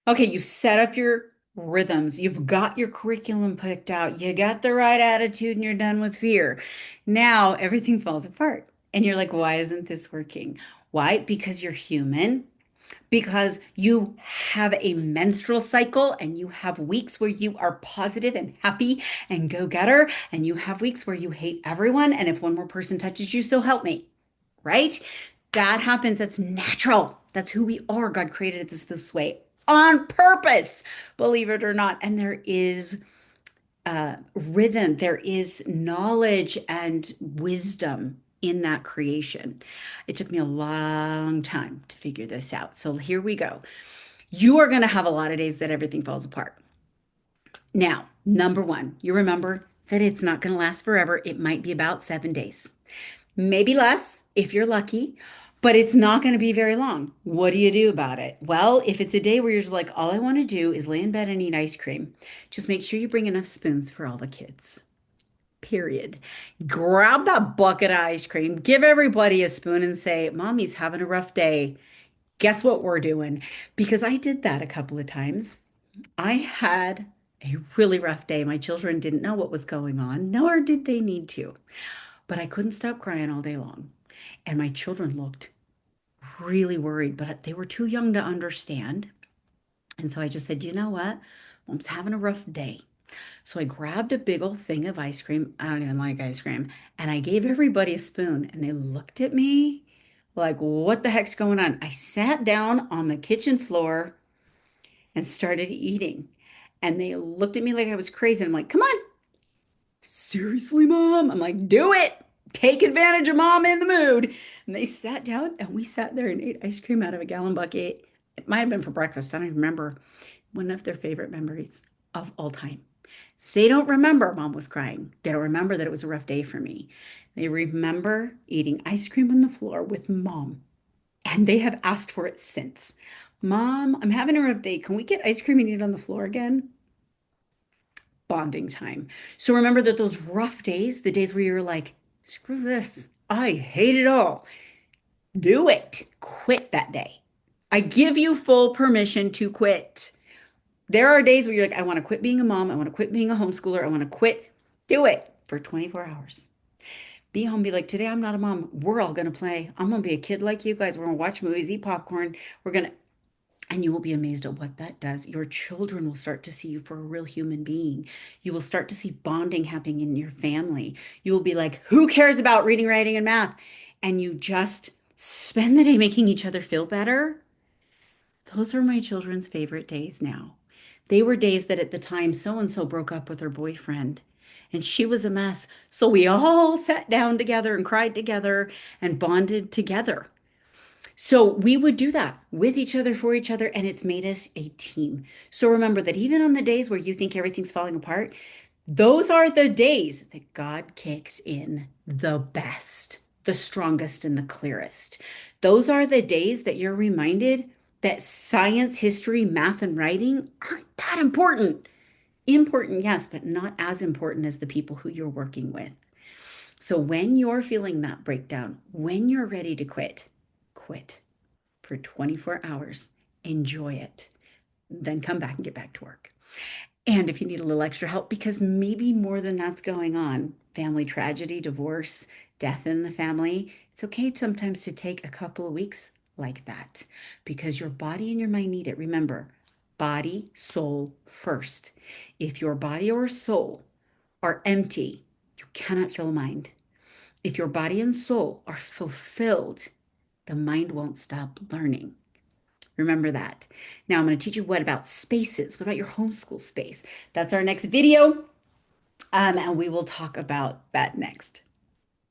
Okay, you've set up your rhythms. You've got your curriculum picked out. You got the right attitude and you're done with fear. Now everything falls apart. And you're like, why isn't this working? Why? Because you're human, because you have a menstrual cycle and you have weeks where you are positive and happy and go-getter, and you have weeks where you hate everyone. And if one more person touches you, so help me, right? That happens. That's natural. That's who we are. God created us this way on purpose, believe it or not. And there is rhythm, there is knowledge and wisdom in that creation. It took me a long time to figure this out. So here we go. You are going to have a lot of days that everything falls apart. Now, number one, you remember that it's not going to last forever. It might be about 7 days, maybe less if you're lucky, but it's not going to be very long. What do you do about it? Well, if it's a day where you're just like, all I want to do is lay in bed and eat ice cream, just make sure you bring enough spoons for all the kids. Period. Grab that bucket of ice cream, give everybody a spoon and say, Mommy's having a rough day. Guess what we're doing? Because I did that a couple of times. I had a really rough day. My children didn't know what was going on, nor did they need to. But I couldn't stop crying all day long. And my children looked really worried, but they were too young to understand. And so I just said, you know what? Mom's having a rough day. So I grabbed a big old thing of ice cream. I don't even like ice cream. And I gave everybody a spoon. And they looked at me like, what the heck's going on? I sat down on the kitchen floor and started eating. And they looked at me like I was crazy. I'm like, come on. Seriously, Mom? I'm like, do it. Take advantage of Mom in the mood. And they sat down and we sat there and ate ice cream out of a gallon bucket. It might have been for breakfast. I don't even remember. One of their favorite memories of all time. They don't remember Mom was crying. They don't remember that it was a rough day for me. They remember eating ice cream on the floor with Mom. And they have asked for it since. Mom, I'm having a rough day. Can we get ice cream and eat it on the floor again? Bonding time. So remember that those rough days, the days where you're like, screw this, I hate it all. Do it. Quit that day. I give you full permission to quit. There are days where you're like, I want to quit being a mom. I want to quit being a homeschooler. I want to quit. Do it for 24 hours. Be home, be like, today I'm not a mom. We're all going to play. I'm going to be a kid like you guys. We're going to watch movies, eat popcorn. We're going to, and you will be amazed at what that does. Your children will start to see you for a real human being. You will start to see bonding happening in your family. You will be like, who cares about reading, writing, and math? And you just spend the day making each other feel better. Those are my children's favorite days now. They were days that at the time so and so broke up with her boyfriend and she was a mess. So we all sat down together and cried together and bonded together. So we would do that with each other, for each other, and it's made us a team. So remember that even on the days where you think everything's falling apart, those are the days that God kicks in the best, the strongest, and the clearest. Those are the days that you're reminded that science, history, math, and writing aren't that important. Important, yes, but not as important as the people who you're working with. So when you're feeling that breakdown, when you're ready to quit, quit for 24 hours, enjoy it, then come back and get back to work. And if you need a little extra help, because maybe more than that's going on, family tragedy, divorce, death in the family, it's okay sometimes to take a couple of weeks like that because your body and your mind need it. Remember, body, soul first. If your body or soul are empty, you cannot fill a mind. If your body and soul are fulfilled, the mind won't stop learning. Remember that. Now I'm going to teach you what about spaces. What about your homeschool space? That's our next video. And we will talk about that next.